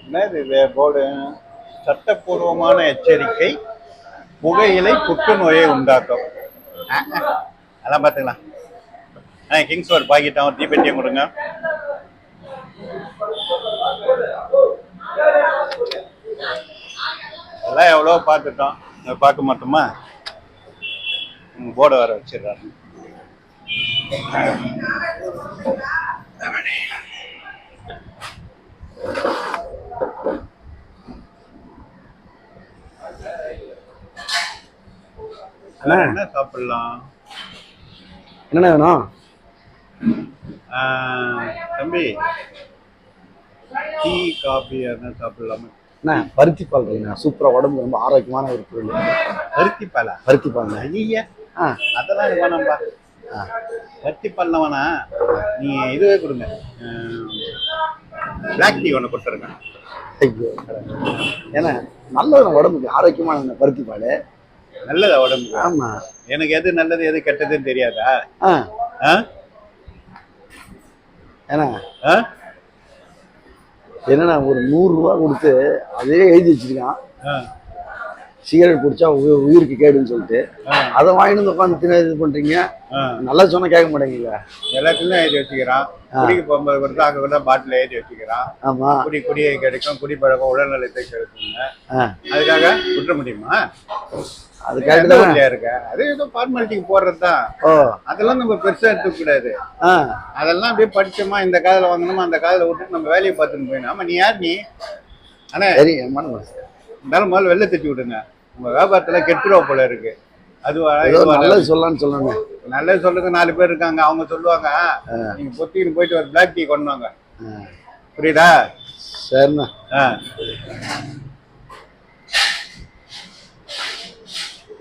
என்னது இது போர்டு? சட்டப்பூர்வமான எச்சரிக்கை, புகையிலை புற்றுநோயை உண்டாக்கும். அதெல்லாம் பார்த்துக்கலாம். கிங்ஸ் ஒரு பாக்கெட்டாக ஒரு தீப்பெட்டியும் கொடுங்க. அதெல்லாம் எவ்வளோ பார்த்துட்டோம், பார்க்க மாட்டோமா? போர்டை வர வச்சிடறாங்க. என்ன சாப்பிடலாம்? என்ன வேணும் தம்பி? டீ காபி என்ன சாப்பிடலாமா? என்ன பருத்தி பால் இருக்குண்ணா, சூப்பராக உடம்பு ரொம்ப ஆரோக்கியமான ஒரு பொருள். பருத்தி பாலா? பருத்தி பால் ஐயா, அதெல்லாம் இது வேணாம்பா. பருத்தி பால் வேணா, நீ இதுவே கொடுங்க, பிளாக் டீ ஒன்று கொடுத்துருங்க. ஐயோ, ஏன்னா நல்லது உடம்புக்கு, ஆரோக்கியமான பருத்தி பால் நல்லதா உடம்புக்கு? ஆமா. எனக்கு எது நல்லது எது கெட்டதுன்னு தெரியாதா? ஏன்னா என்னன்னா ஒரு 100 ரூபா கொடுத்து அதே எழுதி வச்சிருக்கான், சிகரெட் குடிச்சா உயிருக்கு கேடுன்னு சொல்லிட்டு அதை வாங்கிட்டு வந்து உட்காந்து இது பண்றீங்க. நல்லா சொன்னா கேட்க மாட்டேங்க. எல்லாத்துலயும் எழுதி வச்சுக்கிறான். குடிக்க போகும்போது கொடுத்தா அங்க கூட பாட்டில் எழுதி வச்சுக்கிறான். ஆமா, குடியை கிடைக்கும், குடிப்பழக்கம் உடல்நலத்தை கிடைக்குங்க. அதுக்காக விட்டுற முடியுமா? அதுக்காக இருக்க அது ஏதோ ஃபார்மாலிட்டிக்கு போடுறதுதான். அதெல்லாம் நம்ம பெருசா எடுத்துக்க கூடாது. அதெல்லாம் அப்படியே படிச்சோமா, இந்த காதல வாங்கணுமா, அந்த காதல விட்டு நம்ம வேலையை பார்த்துன்னு போயிடும். ஆமா, நீ யார் நீ? ஆனா இருந்தாலும் முதல்ல வெளில தட்டி விடுங்க. உங்க வியாபாரத்துல கெட்டுருவா போல இருக்கு. அது நல்லது சொல்லலாம்னு சொல்லணும். நல்லது சொல்லுங்க, 4 பேர் இருக்காங்க, அவங்க சொல்லுவாங்க. நீங்க பொத்தின்னு போயிட்டு ஒரு பிளாக் டீ கொண்டு வாங்க. புரியுதா? சரிண்ணா.